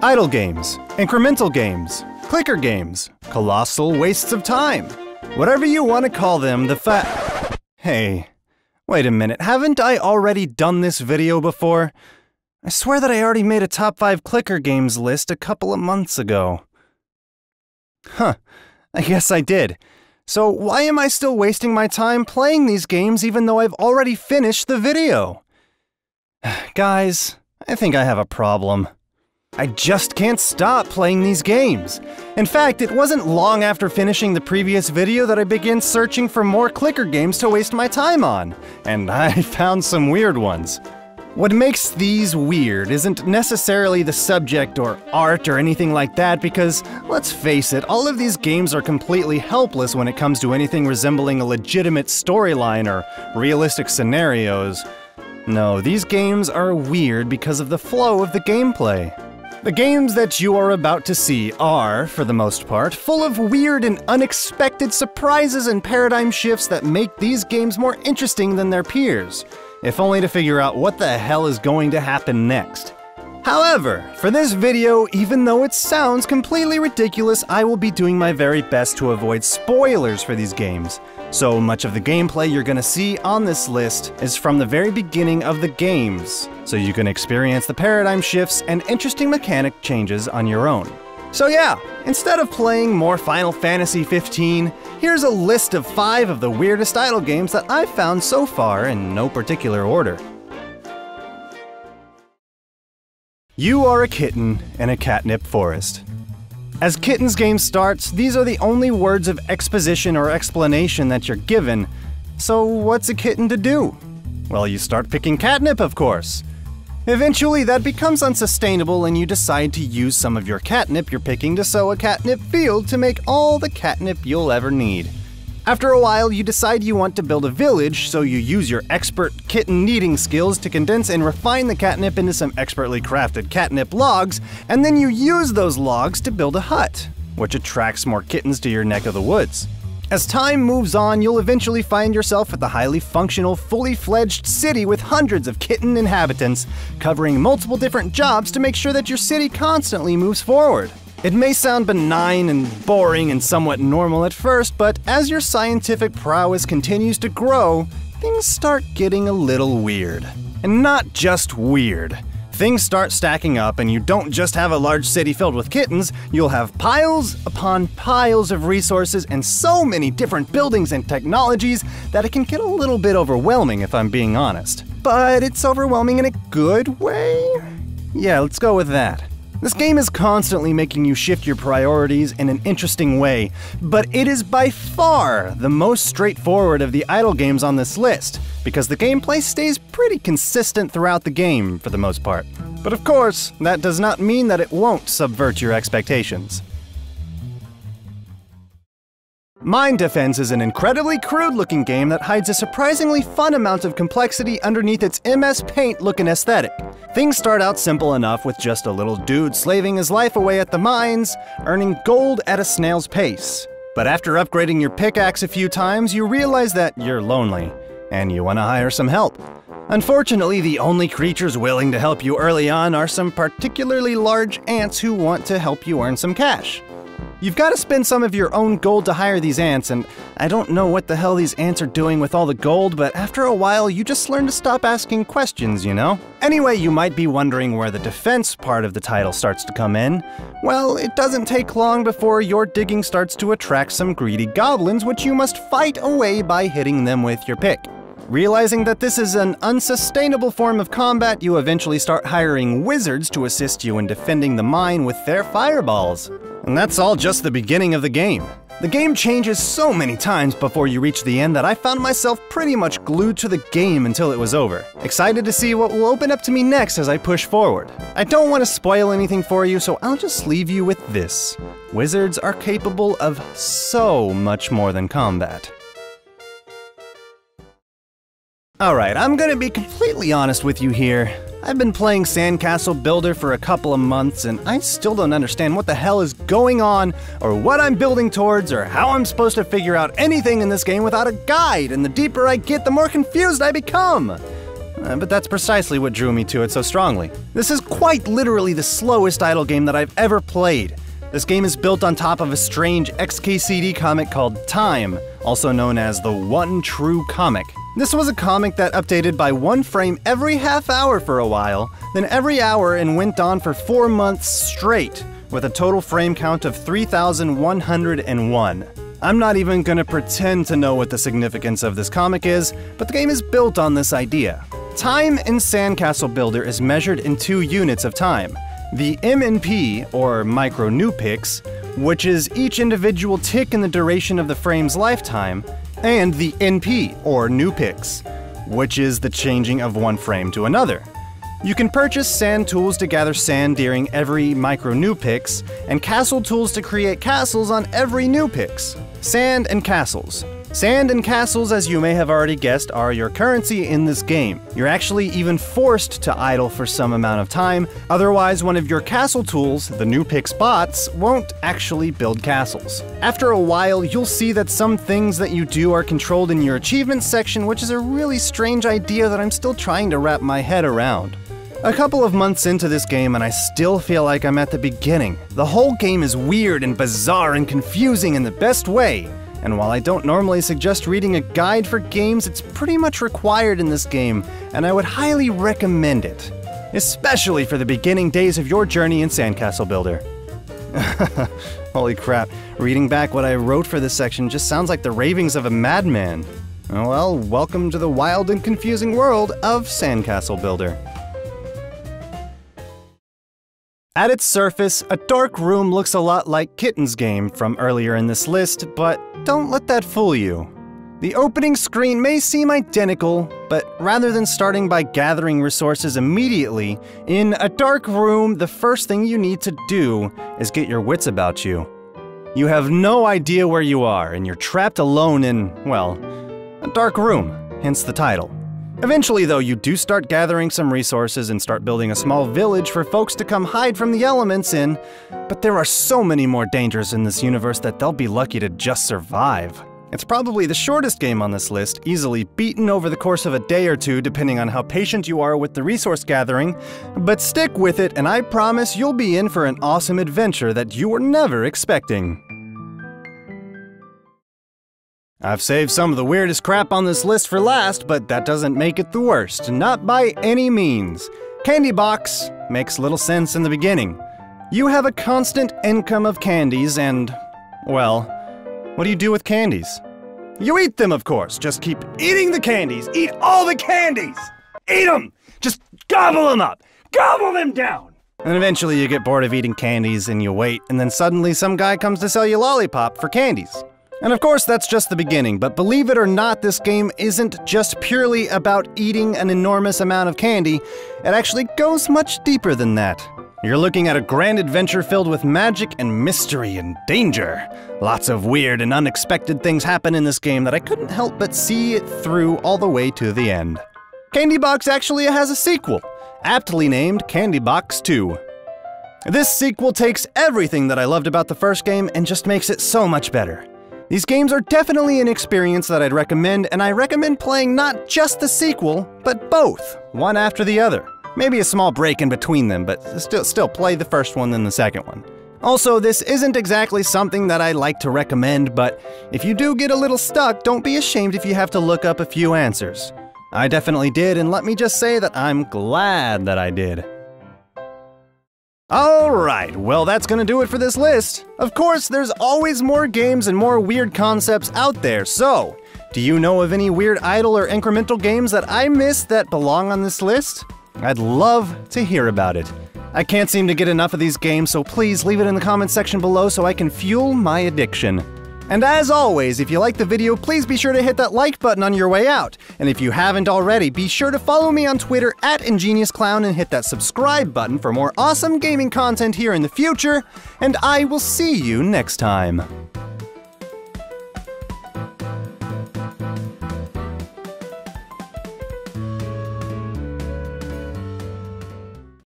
idle games, incremental games, clicker games, colossal wastes of time. Whatever you want to call them, Hey, wait a minute, haven't I already done this video before? I swear that I already made a top 5 clicker games list a couple of months ago. Huh, I guess I did. So why am I still wasting my time playing these games even though I've already finished the video? Guys, I think I have a problem. I just can't stop playing these games. In fact, it wasn't long after finishing the previous video that I began searching for more clicker games to waste my time on, and I found some weird ones. What makes these weird isn't necessarily the subject or art or anything like that, because, let's face it, all of these games are completely helpless when it comes to anything resembling a legitimate storyline or realistic scenarios. No, these games are weird because of the flow of the gameplay. The games that you are about to see are, for the most part, full of weird and unexpected surprises and paradigm shifts that make these games more interesting than their peers, if only to figure out what the hell is going to happen next. However, for this video, even though it sounds completely ridiculous, I will be doing my very best to avoid spoilers for these games. So much of the gameplay you're gonna see on this list is from the very beginning of the games, so you can experience the paradigm shifts and interesting mechanic changes on your own. So yeah, instead of playing more Final Fantasy 15, here's a list of 5 of the weirdest idle games that I've found so far in no particular order. You are a kitten in a catnip forest. As Kittens game starts, these are the only words of exposition or explanation that you're given. So what's a kitten to do? Well, you start picking catnip, of course. Eventually, that becomes unsustainable and you decide to use some of your catnip you're picking to sow a catnip field to make all the catnip you'll ever need. After a while, you decide you want to build a village, so you use your expert kitten kneading skills to condense and refine the catnip into some expertly crafted catnip logs, and then you use those logs to build a hut, which attracts more kittens to your neck of the woods. As time moves on, you'll eventually find yourself at the highly functional, fully fledged city with hundreds of kitten inhabitants, covering multiple different jobs to make sure that your city constantly moves forward. It may sound benign and boring and somewhat normal at first, but as your scientific prowess continues to grow, things start getting a little weird. And not just weird. Things start stacking up and you don't just have a large city filled with kittens, you'll have piles upon piles of resources and so many different buildings and technologies that it can get a little bit overwhelming if I'm being honest. But it's overwhelming in a good way? Yeah, let's go with that. This game is constantly making you shift your priorities in an interesting way, but it is by far the most straightforward of the idle games on this list, because the gameplay stays pretty consistent throughout the game for the most part. But of course, that does not mean that it won't subvert your expectations. Mind Defense is an incredibly crude-looking game that hides a surprisingly fun amount of complexity underneath its MS Paint-looking aesthetic. Things start out simple enough with just a little dude slaving his life away at the mines, earning gold at a snail's pace. But after upgrading your pickaxe a few times, you realize that you're lonely, and you want to hire some help. Unfortunately, the only creatures willing to help you early on are some particularly large ants who want to help you earn some cash. You've got to spend some of your own gold to hire these ants, and I don't know what the hell these ants are doing with all the gold, but after a while you just learn to stop asking questions, you know? Anyway, you might be wondering where the defense part of the title starts to come in. Well, it doesn't take long before your digging starts to attract some greedy goblins, which you must fight away by hitting them with your pick. Realizing that this is an unsustainable form of combat, you eventually start hiring wizards to assist you in defending the mine with their fireballs. And that's all just the beginning of the game. The game changes so many times before you reach the end that I found myself pretty much glued to the game until it was over. Excited to see what will open up to me next as I push forward. I don't want to spoil anything for you, so I'll just leave you with this. Wizards are capable of so much more than combat. Alright, I'm gonna be completely honest with you here. I've been playing Sandcastle Builder for a couple of months and I still don't understand what the hell is going on, or what I'm building towards, or how I'm supposed to figure out anything in this game without a guide, and the deeper I get, the more confused I become. but that's precisely what drew me to it so strongly. This is quite literally the slowest idle game that I've ever played. This game is built on top of a strange XKCD comic called Time, also known as the One True Comic. This was a comic that updated by one frame every half hour for a while, then every hour, and went on for 4 months straight, with a total frame count of 3,101. I'm not even gonna pretend to know what the significance of this comic is, but the game is built on this idea. Time in Sandcastle Builder is measured in 2 units of time. The MNP, or micro new pix, which is each individual tick in the duration of the frame's lifetime, and the NP, or new pix, which is the changing of one frame to another. You can purchase sand tools to gather sand during every micro new pix, and castle tools to create castles on every new pix. Sand and castles. Sand and castles, as you may have already guessed, are your currency in this game. You're actually even forced to idle for some amount of time, otherwise one of your castle tools, the new pix bots, won't actually build castles. After a while, you'll see that some things that you do are controlled in your achievements section, which is a really strange idea that I'm still trying to wrap my head around. A couple of months into this game and I still feel like I'm at the beginning. The whole game is weird and bizarre and confusing in the best way. And while I don't normally suggest reading a guide for games, it's pretty much required in this game, and I would highly recommend it. Especially for the beginning days of your journey in Sandcastle Builder. Holy crap, reading back what I wrote for this section just sounds like the ravings of a madman. Oh well, welcome to the wild and confusing world of Sandcastle Builder. At its surface, a dark room looks a lot like Kittens' game from earlier in this list, but don't let that fool you. The opening screen may seem identical, but rather than starting by gathering resources immediately, in a dark room, the first thing you need to do is get your wits about you. You have no idea where you are, and you're trapped alone in, well, a dark room, hence the title. Eventually, though, you do start gathering some resources and start building a small village for folks to come hide from the elements in, but there are so many more dangers in this universe that they'll be lucky to just survive. It's probably the shortest game on this list, easily beaten over the course of a day or two depending on how patient you are with the resource gathering, but stick with it and I promise you'll be in for an awesome adventure that you were never expecting. I've saved some of the weirdest crap on this list for last, but that doesn't make it the worst, not by any means. Candy box makes little sense in the beginning. You have a constant income of candies and, well, what do you do with candies? You eat them, of course. Just keep eating the candies. Eat all the candies! Eat them! Just gobble them up! Gobble them down! And eventually you get bored of eating candies and you wait, and then suddenly some guy comes to sell you lollipop for candies. And of course, that's just the beginning, but believe it or not, this game isn't just purely about eating an enormous amount of candy. It actually goes much deeper than that. You're looking at a grand adventure filled with magic and mystery and danger. Lots of weird and unexpected things happen in this game that I couldn't help but see it through all the way to the end. Candy Box actually has a sequel, aptly named Candy Box 2. This sequel takes everything that I loved about the first game and just makes it so much better. These games are definitely an experience that I'd recommend, and I recommend playing not just the sequel, but both, one after the other. Maybe a small break in between them, but still play the first one then the second one. Also, this isn't exactly something that I like to recommend, but if you do get a little stuck, don't be ashamed if you have to look up a few answers. I definitely did, and let me just say that I'm glad that I did. Alright, well that's gonna do it for this list. Of course, there's always more games and more weird concepts out there, so do you know of any weird idle or incremental games that I missed that belong on this list? I'd love to hear about it. I can't seem to get enough of these games, so please leave it in the comments section below so I can fuel my addiction. And as always, if you liked the video, please be sure to hit that like button on your way out. And if you haven't already, be sure to follow me on Twitter at ingeniousclown and hit that subscribe button for more awesome gaming content here in the future. And I will see you next time.